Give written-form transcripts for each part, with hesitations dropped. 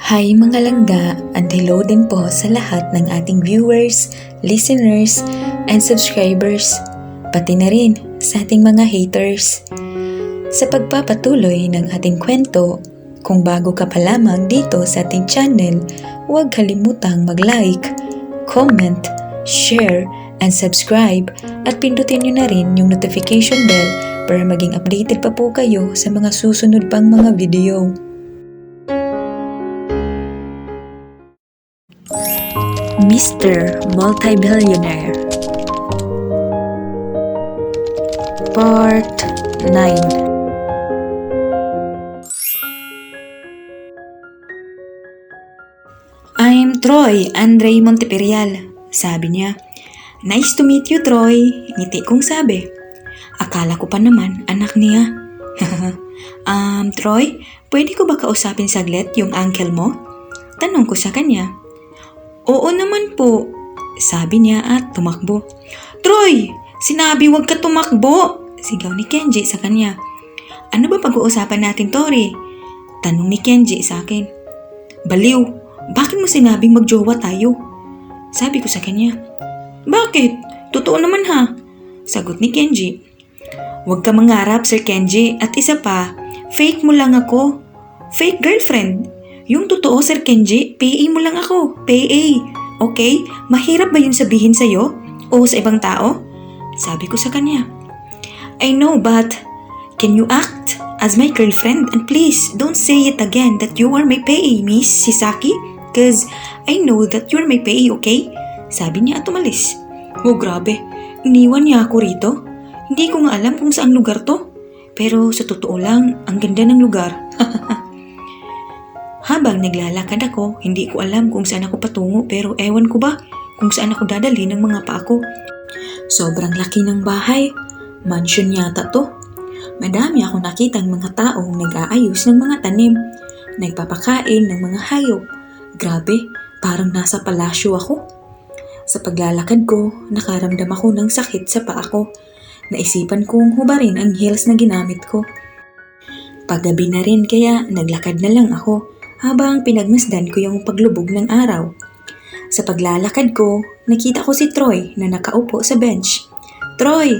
Hi mga langga, and hello din po sa lahat ng ating viewers, listeners, and subscribers, pati na rin sa ating mga haters. Sa pagpapatuloy ng ating kwento, kung bago ka pa lamang dito sa ating channel, huwag kalimutang mag-like, comment, share, and subscribe at pindutin nyo na rin yung notification bell para maging updated pa po kayo sa mga susunod pang mga video. Mr. Multi-Billionaire Part 9. I'm Troy Andre Monteperial, sabi niya. Nice to meet you, Troy, ngiti kong sabi. Akala ko pa naman anak niya. Troy, pwede ko ba kausapin saglit yung uncle mo? Tanong ko sa kanya. Oo naman po, sabi niya at tumakbo. Troy, sinabi wag ka tumakbo, sigaw ni Kenji sa kanya. Ano ba pag-uusapan natin, Tori? Tanong ni Kenji sa akin. Baliw, bakit mo sinabing magjowa tayo? Sabi ko sa kanya. Bakit? Totoo naman ha, sagot ni Kenji. Huwag ka mangarap, Sir Kenji, at isa pa, fake mo lang ako. Fake girlfriend. Yung totoo, Sir Kenji, PA mo lang ako. PA. Okay? Mahirap ba yun sabihin sa'yo? O sa ibang tao? Sabi ko sa kanya. I know, but can you act as my girlfriend? And please, don't say it again that you are my PA, Miss Shisaki. Cause I know that you're my PA, okay? Sabi niya at umalis. Oh, grabe. Iniwan niya ako rito. Hindi ko nga alam kung saan lugar to. Pero sa totoo lang, ang ganda ng lugar. Habang naglalakad ako, hindi ko alam kung saan ako patungo pero ewan ko ba kung saan ako dadali ng mga paa ko. Sobrang laki ng bahay. Mansion yata to. Madami ako nakitang mga taong nag-aayos ng mga tanim, nagpapakain ng mga hayop. Grabe, parang nasa palasyo ako. Sa paglalakad ko, nakaramdam ako ng sakit sa paa ko. Naisipan kong hubarin ang heels na ginamit ko. Paggabi na rin kaya naglakad na lang ako habang pinagmasdan ko yung paglubog ng araw. Sa paglalakad ko, nakita ko si Troy na nakaupo sa bench. Troy!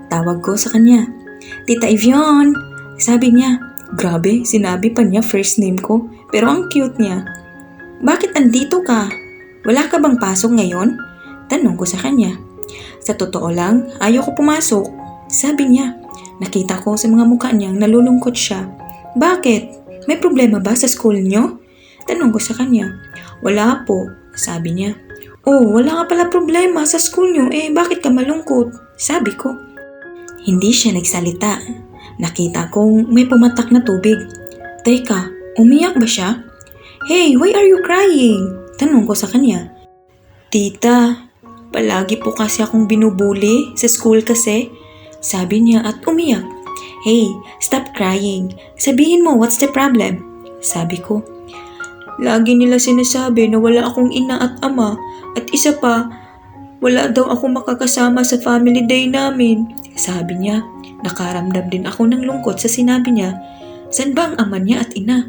Tawag ko sa kanya. Tita Evion! Sabi niya. Grabe, sinabi pa niya first name ko pero ang cute niya. Bakit andito ka? Wala ka bang pasok ngayon? Tanong ko sa kanya. Sa totoo lang, ayaw ko pumasok. Sabi niya. Nakita ko sa mga mukha niyang nalulungkot siya. Bakit? May problema ba sa school niyo? Tanong ko sa kanya. Wala po, sabi niya. Oh, wala nga pala problema sa school niyo, bakit ka malungkot? Sabi ko. Hindi siya nagsalita. Nakita kong may pumatak na tubig. Teka, umiyak ba siya? Hey, why are you crying? Tanong ko sa kanya. Tita, palagi po kasi akong binubuli sa school kasi. Sabi niya at umiyak. Hey, stop crying. Sabihin mo, what's the problem? Sabi ko. Lagi nila sinasabi na wala akong ina at ama. At isa pa, wala daw akong makakasama sa family day namin. Sabi niya. Nakaramdam din ako ng lungkot sa sinabi niya. San ba ang ama niya at ina?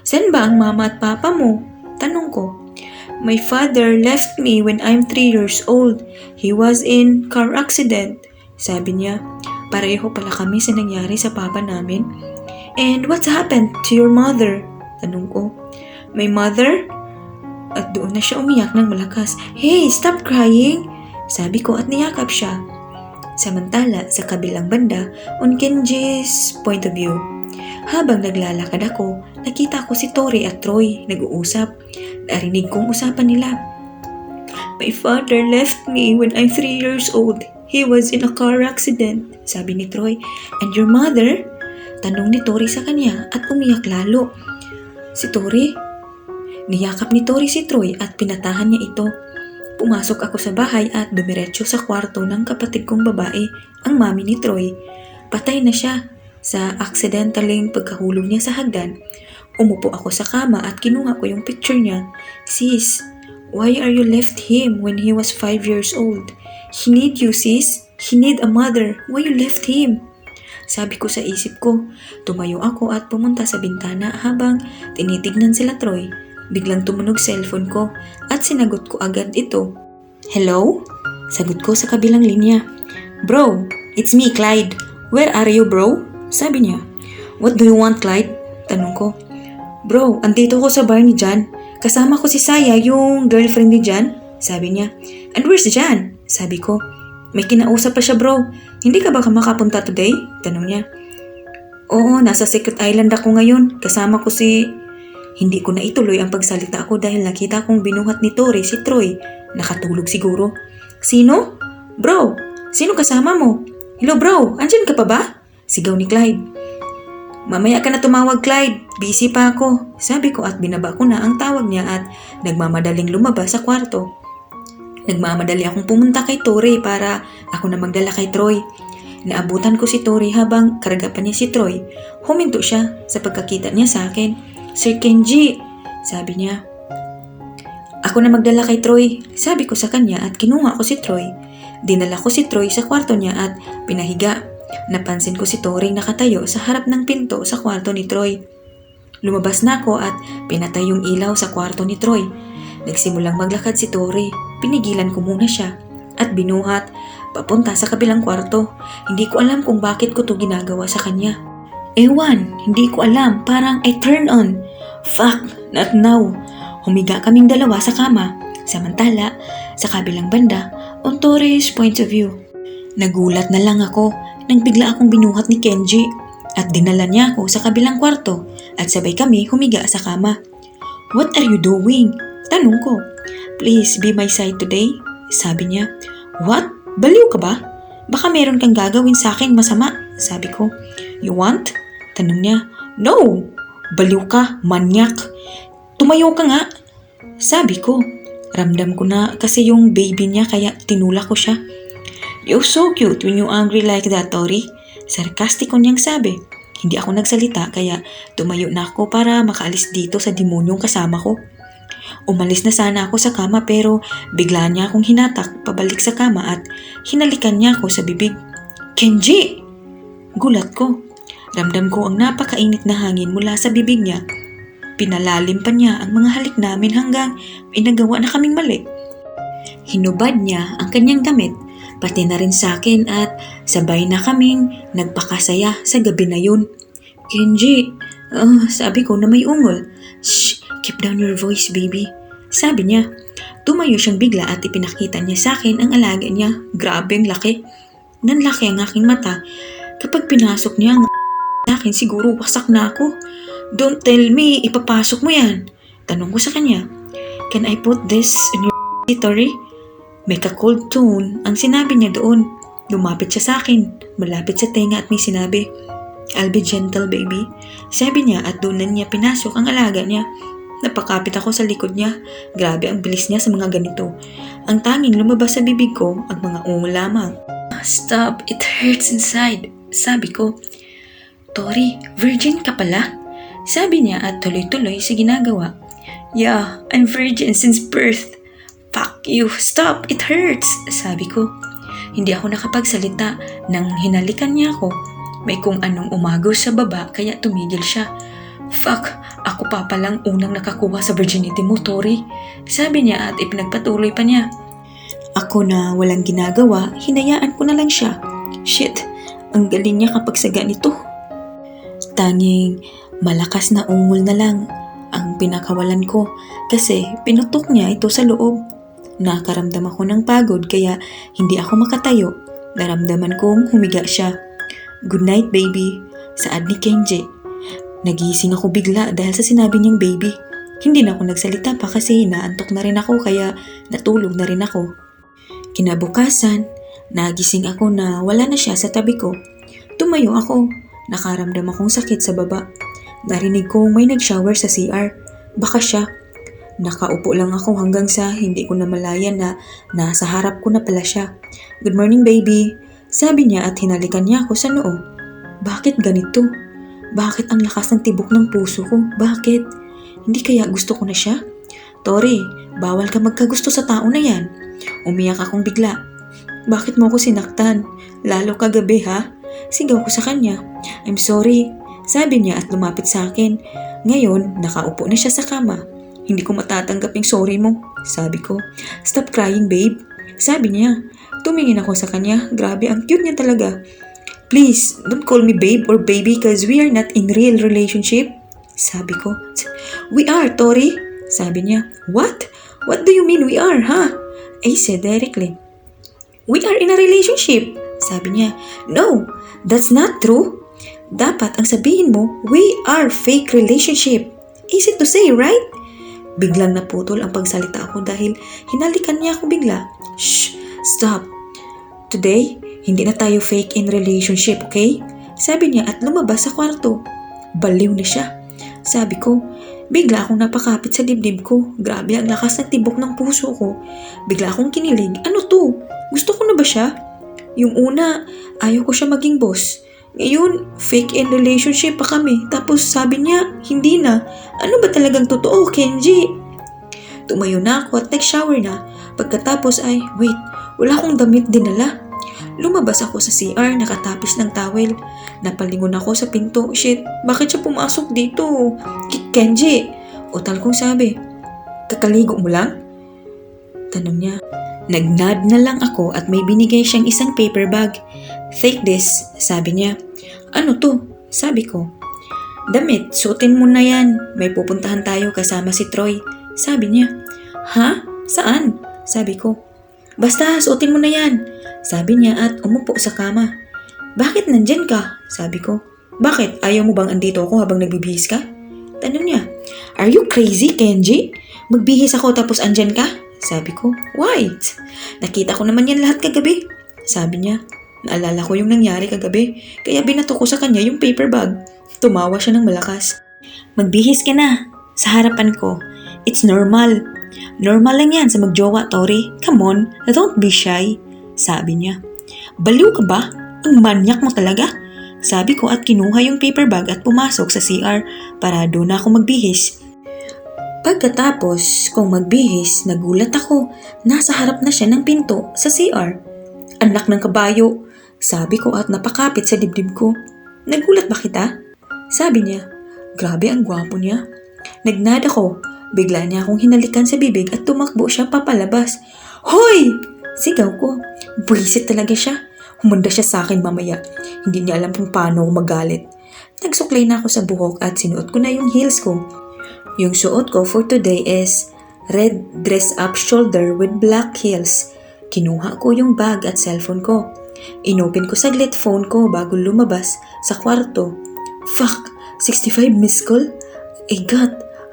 San ba ang mama at papa mo? Tanong ko. My father left me when I'm 3 years old. He was in car accident. Sabi niya. Pareho pala kami sa nangyari sa papa namin. And what's happened to your mother? Tanong ko. My mother? At doon na siya umiyak ng malakas. Hey, stop crying! Sabi ko at niyakap siya. Samantala, sa kabilang banda, on Kenji's point of view. Habang naglalakad ako, nakita ko si Tori at Troy nag-uusap. Narinig kong usapan nila. My father left me when I'm 3 years old. He was in a car accident, sabi ni Troy. And your mother? Tanong ni Tori sa kanya at umiyak lalo. Si Tori? Niyakap ni Tori si Troy at pinatahan niya ito. Pumasok ako sa bahay at dumiretso sa kwarto ng kapatid kong babae, ang mami ni Troy. Patay na siya sa aksidentaling pagkahulog niya sa hagdan. Umupo ako sa kama at kinuha ko yung picture niya. Sis, why are you left him when he was 5 years old? He need you, sis. He need a mother. Why you left him? Sabi ko sa isip ko. Tumayo ako at pumunta sa bintana habang tinitignan sila Troy Biglang tumunog cellphone ko at sinagot ko agad ito. Hello? Sagot ko sa kabilang linya. Bro, it's me, Clyde. Where are you, bro? Sabi niya. What do you want, Clyde? Tanong ko. Bro, andito ko sa bar ni Jan. Kasama ko si Saya, yung girlfriend ni Jan. Sabi niya. And where's Jan? Sabi ko. May kinausap pa siya, bro. Hindi ka ba makapunta today? Tanong niya. Oo, nasa Secret Island ako ngayon. Kasama ko si... Hindi ko na ituloy ang pagsalita ko dahil nakita kong binuhat ni Tori si Troy. Nakatulog siguro. Sino? Bro, sino kasama mo? Hello bro, andyan ka pa ba? Sigaw ni Clyde. Mamaya ka na tumawag, Clyde. Busy pa ako. Sabi ko at binaba ko na ang tawag niya at nagmamadaling lumabas sa kwarto. Nagmamadali akong pumunta kay Tori para ako na magdala kay Troy. Naabutan ko si Tori habang karagapan niya si Troy. Huminto siya sa pagkakita niya sa akin. Sir Kenji, sabi niya. Ako na magdala kay Troy, sabi ko sa kanya at kinuha ko si Troy. Dinala ko si Troy sa kwarto niya at pinahiga. Napansin ko si Tori nakatayo sa harap ng pinto sa kwarto ni Troy. Lumabas na ako at pinatay yung ilaw sa kwarto ni Troy. Nagsimulang maglakad si Tori. Pinigilan ko muna siya at binuhat papunta sa kabilang kwarto. Hindi ko alam kung bakit ko to ginagawa sa kanya. Ewan, hindi ko alam. Parang I turn on. Fuck, not now. Humiga kaming dalawa sa kama. Samantala, sa kabilang banda, on Tori's point of view. Nagulat na lang ako nang bigla akong binuhat ni Kenji at dinala niya ako sa kabilang kwarto at sabay kami humiga sa kama. What are you doing? Tanong ko. Please be my side today, sabi niya. What? Baliw ka ba? Baka meron kang gagawin sa akin masama, sabi ko. You want? Tanong niya. No! Baliw ka, manyak. Tumayo ka nga. Sabi ko. Ramdam ko na kasi yung baby niya kaya tinulak ko siya. You're so cute when you're angry like that, Tori. Sarkastiko niyang sabi. Hindi ako nagsalita kaya tumayo na ako para makaalis dito sa demonyong kasama ko. Umalis na sana ako sa kama pero bigla niya akong hinatak pabalik sa kama at hinalikan niya ako sa bibig. Kenji! Gulat ko. Ramdam ko ang napakainit na hangin mula sa bibig niya. Pinalalim pa niya ang mga halik namin hanggang inagawa na kaming mali. Hinubad niya ang kanyang damit, pati na rin sa akin at sabay na kaming nagpakasaya sa gabi na yun. Kenji, sabi ko na may ungol. Shh, keep down your voice, baby. Sabi niya. Tumayo siyang bigla at ipinakita niya sa akin ang alaga niya. Grabe ang laki. Nanlaki ang aking mata. Kapag pinasok niya ang akin, siguro wasak na ako. Don't tell me, ipapasok mo yan. Tanong ko sa kanya. Can I put this in your Tori? May ka-cold tone ang sinabi niya doon. Lumapit siya sa akin, malapit sa tenga at may sinabi, I'll be gentle, baby. Sabi niya at doon na niya pinasok ang alaga niya. Napakapit ako sa likod niya. Grabe ang bilis niya sa mga ganito. Ang tanging lumabas sa bibig ko ang mga ungol lamang. Stop, it hurts inside. Sabi ko. Tori, virgin ka pala? Sabi niya at tuloy-tuloy sa ginagawa. Yeah, I'm virgin since birth. Fuck you, stop, it hurts, sabi ko. Hindi ako nakapagsalita nang hinalikan niya ako. May kung anong umagaw sa baba kaya tumigil siya. Fuck, ako pa palang unang nakakuha sa virginity mo, Tori. Sabi niya at ipinagpatuloy pa niya. Ako na walang ginagawa, hinayaan ko na lang siya. Shit, ang galing niya kapag sa ganito. Tanging malakas na ungol na lang ang pinakawalan ko kasi pinutok niya ito sa loob. Nakaramdam ako ng pagod kaya hindi ako makatayo. Naramdaman kong humiga siya. Good night, baby, saad ni Kenji. Nagising ako bigla dahil sa sinabi niyang baby. Hindi na ako nagsalita pa kasi naantok na rin ako kaya natulog na rin ako. Kinabukasan, nagising ako na wala na siya sa tabi ko. Tumayo ako. Nakaramdam akong sakit sa baba. Narinig kong may nag-shower sa CR. Baka siya. Nakaupo lang ako hanggang sa hindi ko namalayan na nasa harap ko na pala siya. Good morning, baby. Sabi niya at hinalikan niya ako sa noo. Bakit ganito? Bakit ang lakas ng tibok ng puso ko? Bakit? Hindi kaya gusto ko na siya? Tori, bawal ka magkagusto sa tao na yan. Umiyak akong bigla. Bakit mo ako sinaktan? Lalo kagabi ha? Sigaw ko sa kanya. I'm sorry, sabi niya at lumapit sa akin. Ngayon, nakaupo na siya sa kama. Hindi ko matatanggap yung sorry mo. Sabi ko. Stop crying, babe. Sabi niya. Tumingin ako sa kanya. Grabe, ang cute niya talaga. Please, don't call me babe or baby cause we are not in real relationship. Sabi ko. We are, Tori. Sabi niya. What? What do you mean we are, huh? I said directly. We are in a relationship. Sabi niya. No, that's not true. Dapat ang sabihin mo, we are fake relationship. Easy to say, right? Biglang naputol ang pagsalita ko dahil hinalikan niya ako bigla. Shh! Stop! Today, hindi na tayo fake in relationship, okay? Sabi niya at lumabas sa kwarto. Baliw na siya. Sabi ko, bigla akong napakapit sa dibdib ko. Grabe ang lakas ng tibok ng puso ko. Bigla akong kinilig. Ano to? Gusto ko na ba siya? Yung una, ayaw ko siya maging boss. Ngayon, fake in relationship pa kami. Tapos sabi niya, hindi na. Ano ba talagang totoo, Kenji? Tumayo na ako at nag-shower na. Pagkatapos ay, wait, wala akong damit dinala. Lumabas ako sa CR, nakatapis ng towel. Napalingon ako sa pinto. Shit, bakit siya pumasok dito? Kenji! Utal kong sabi. Kakaligo mo lang? Tanong niya. Nagnod na lang ako at may binigay siyang isang paper bag. Take this, sabi niya. Ano to? Sabi ko. Damit, suotin mo na yan. May pupuntahan tayo kasama si Troy. Sabi niya. Ha? Saan? Sabi ko. Basta, suotin mo na yan. Sabi niya at umupo sa kama. Bakit nandyan ka? Sabi ko. Bakit? Ayaw mo bang andito ako habang nagbibihis ka? Tanong niya. Are you crazy, Kenji? Magbihis ako tapos andyan ka? Sabi ko. Why? Nakita ko naman yan lahat kagabi. Sabi niya. Naalala ko yung nangyari kagabi, kaya binato ko sa kanya yung paper bag. Tumawa siya ng malakas. Magbihis ka na, sa harapan ko. It's normal. Normal lang yan sa magjowa, Tori. Come on, don't be shy. Sabi niya. Baliw ka ba? Ang manyak mo talaga. Sabi ko at kinuha yung paper bag at pumasok sa CR para doon ako magbihis. Pagkatapos kong magbihis, nagulat ako. Nasa harap na siya ng pinto sa CR. Anak ng kabayo. Sabi ko at napakapit sa dibdib ko. Nagulat ba kita? Sabi niya. Grabe ang gwapo niya. Nagnad ako. Bigla niya akong hinalikan sa bibig at tumakbo siya papalabas. Hoy! Sigaw ko. Buwisit talaga siya. Humanda siya sa akin mamaya. Hindi niya alam kung paano magalit. Nagsuklay na ako sa buhok at sinuot ko na yung heels ko. Yung suot ko for today is red dress up shoulder with black heels. Kinuha ko yung bag at cellphone ko. Inopen ko saglit phone ko bago lumabas sa kwarto. Fuck! 65 missed call?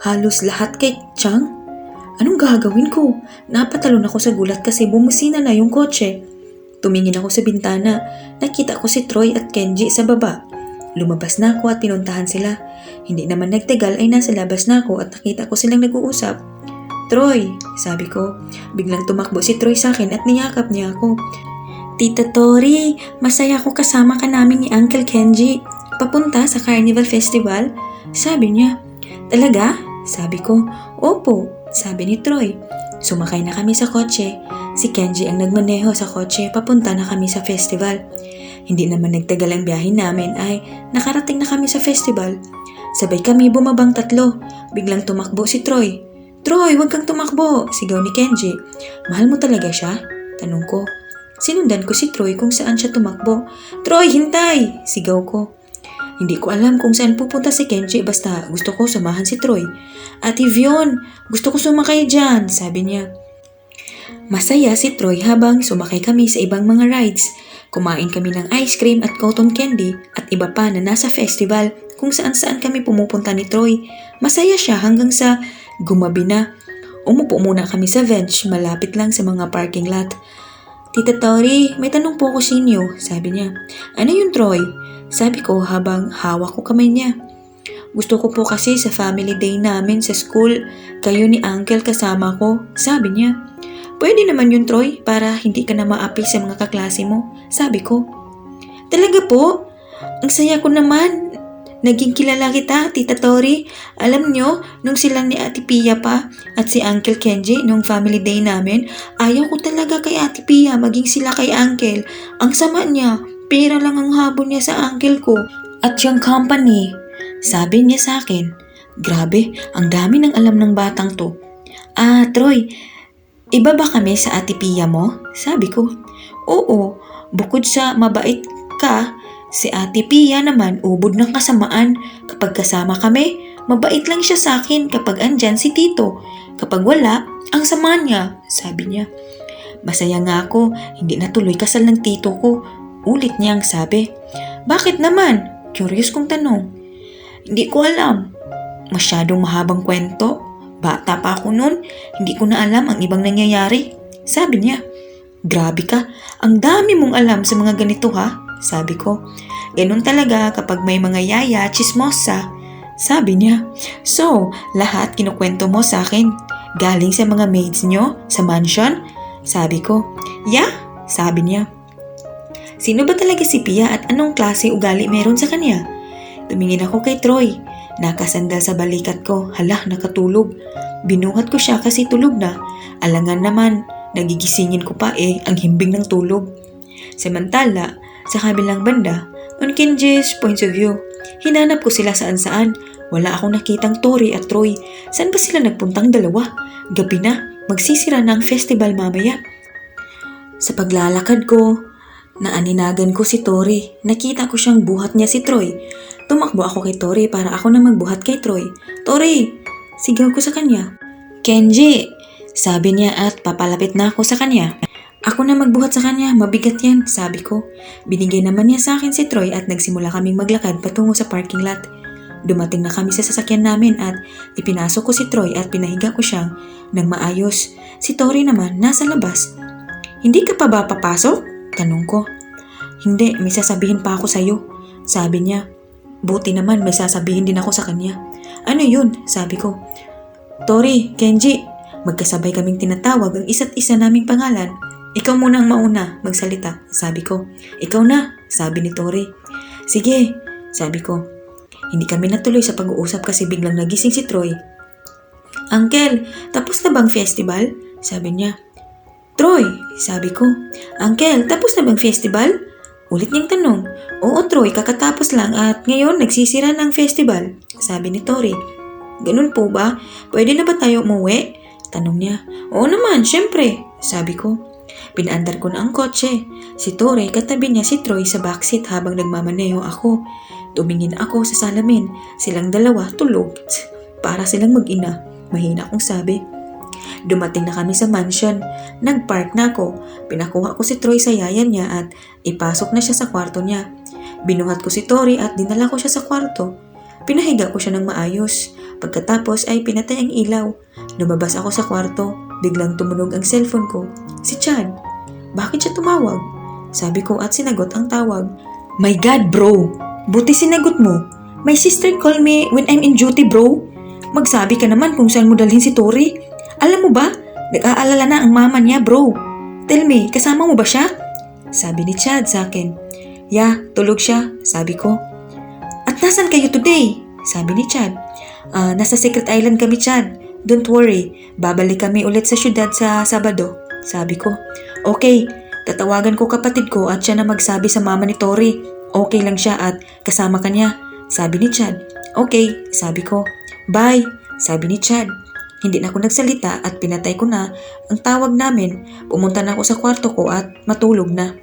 Halos lahat kay Chang? Anong gagawin ko? Napatalon ako sa gulat kasi bumusina na yung kotse. Tumingin ako sa bintana. Nakita ko si Troy at Kenji sa baba. Lumabas na ako at pinuntahan sila. Hindi naman nagtagal ay nasa labas na ako at nakita ko silang nag-uusap. Troy, sabi ko. Biglang tumakbo si Troy sa akin at niyakap niya ako. Tita Tori, masaya ko kasama ka namin ni Uncle Kenji. Papunta sa Carnival Festival? Sabi niya. Talaga? Sabi ko. Opo, sabi ni Troy. Sumakay na kami sa kotse. Si Kenji ang nagmaneho sa kotse. Papunta na kami sa festival. Hindi naman nagtagal ang biyahe namin ay nakarating na kami sa festival. Sabay kami bumabang tatlo. Biglang tumakbo si Troy. Troy, huwag kang tumakbo, sigaw ni Kenji. Mahal mo talaga siya? Tanong ko. Sinundan ko si Troy kung saan siya tumakbo. Troy, hintay! Sigaw ko. Hindi ko alam kung saan pupunta si Kenji basta gusto ko samahan si Troy. Ate Vion, gusto ko sumakay dyan, sabi niya. Masaya si Troy habang sumakay kami sa ibang mga rides. Kumain kami ng ice cream at cotton candy at iba pa na nasa festival kung saan kami pumupunta ni Troy. Masaya siya hanggang sa gumabi na. Umupo muna kami sa bench malapit lang sa mga parking lot. Tita Tori, may tanong po ako sa inyo, sabi niya. Ano yun, Troy? Sabi ko habang hawak ko kamay niya. Gusto ko po kasi sa family day namin sa school, kayo ni Uncle kasama ko, sabi niya. Pwede naman yun, Troy, para hindi ka na maapi sa mga kaklase mo, sabi ko. Talaga po? Ang saya ko naman. Naging kilala kita, Tita Tori. Alam nyo, nung sila ni Ate Pia pa at si Uncle Kenji nung family day namin, ayaw ko talaga kay Ate Pia maging sila kay Uncle. Ang sama niya, pera lang ang habol niya sa uncle ko at yung company. Sabi niya sa akin, Grabe, ang dami ng alam ng batang to. Ah, Troy, iba ba kami sa Ate Pia mo? Sabi ko. Oo, bukod sa mabait ka, si Ate Pia naman ubod ng kasamaan. Kapag kasama kami, mabait lang siya sa akin kapag andyan si Tito. Kapag wala, ang sama niya, sabi niya. Masaya nga ako, hindi natuloy kasal ng tito ko. Ulit niyang sabi. Bakit naman? Curious kong tanong. Hindi ko alam. Masyadong mahabang kwento. Bata pa ako noon, hindi ko na alam ang ibang nangyayari. Sabi niya. Grabe ka, ang dami mong alam sa mga ganito ha? Sabi ko. Ganun talaga kapag may mga yaya, chismosa. Sabi niya. So, lahat kinukwento mo sa akin. Galing sa mga maids nyo sa mansion? Sabi ko. Yeah, sabi niya. Sino ba talaga si Pia at anong klase ugali meron sa kanya? Tumingin ako kay Troy. Nakasandal sa balikat ko. Hala, nakatulog. Binuhat ko siya kasi tulog na. Alangan naman, nagigisingin ko pa ang himbing ng tulog. Samantala, sa kabilang banda, on Kenji's point of view, hinanap ko sila saan-saan. Wala akong nakitang Tori at Troy. Saan ba sila nagpuntang dalawa? Gabi na, magsisira na ang festival mamaya. Sa paglalakad ko, naaninagan ko si Tori. Nakita ko siyang buhat niya si Troy. Tumakbo ako kay Tori para ako na magbuhat kay Troy. Tori! Sigaw ko sa kanya. Kenji! Sabi niya at papalapit na ako sa kanya. Ako na magbuhat sa kanya, mabigat yan, sabi ko. Binigay naman niya sa akin si Troy at nagsimula kaming maglakad patungo sa parking lot. Dumating na kami sa sasakyan namin at ipinasok ko si Troy at pinahiga ko siyang nang maayos. Si Tori naman nasa labas. Hindi ka pa ba papasok? Tanong ko. Hindi, may sasabihin pa ako sa'yo. Sabi niya. Buti naman may sasabihin din ako sa kanya. Ano yun? Sabi ko. Tori, Kenji, magkasabay kaming tinatawag ang isa't isa naming pangalan. Ikaw muna ang mauna, magsalita, sabi ko. Ikaw na, sabi ni Tori. Sige, sabi ko. Hindi kami natuloy sa pag-uusap kasi biglang nagising si Troy. Uncle, tapos na bang festival? Sabi niya. Troy, sabi ko. Uncle, tapos na bang festival? Ulit niyang tanong. Oo Troy, kakatapos lang at ngayon nagsisira ng festival, sabi ni Tori. Ganun po ba? Pwede na ba tayo umuwi? Tanong niya. Oo naman, syempre, sabi ko. Pinaandar ko na ang kotse. Si Tori, katabi niya si Troy sa backseat habang nagmamaneho ako. Tumingin ako sa salamin. Silang dalawa tulog. Para silang mag-ina. Mahina kong sabi. Dumating na kami sa mansion. Nag-park na ako. Pinakuha ko si Troy sa yaya niya at ipasok na siya sa kwarto niya. Binuhat ko si Tori at dinala ko siya sa kwarto. Pinahiga ko siya ng maayos. Pagkatapos ay pinatay ang ilaw. Lumabas ako sa kwarto. Biglang tumunog ang cellphone ko. Si Chad. Bakit siya tumawag? Sabi ko at sinagot ang tawag. My God bro! Buti sinagot mo. My sister call me when I'm in duty bro. Magsabi ka naman kung saan mo dalhin si Tori. Alam mo ba? Nag-aalala na ang mama niya bro. Tell me, kasama mo ba siya? Sabi ni Chad sa akin. Yeah, tulog siya, sabi ko. At nasan kayo today? Sabi ni Chad. Nasa Secret Island kami Chad. Don't worry, babalik kami ulit sa syudad sa Sabado. Sabi ko. Okay, tatawagan ko kapatid ko at siya na magsabi sa mama ni Tori. Okay lang siya at kasama ka niya. Sabi ni Chad. Okay, sabi ko. Bye, sabi ni Chad. Hindi na ako nagsalita at pinatay ko na ang tawag namin. Pumunta na ako sa kwarto ko at matulog na.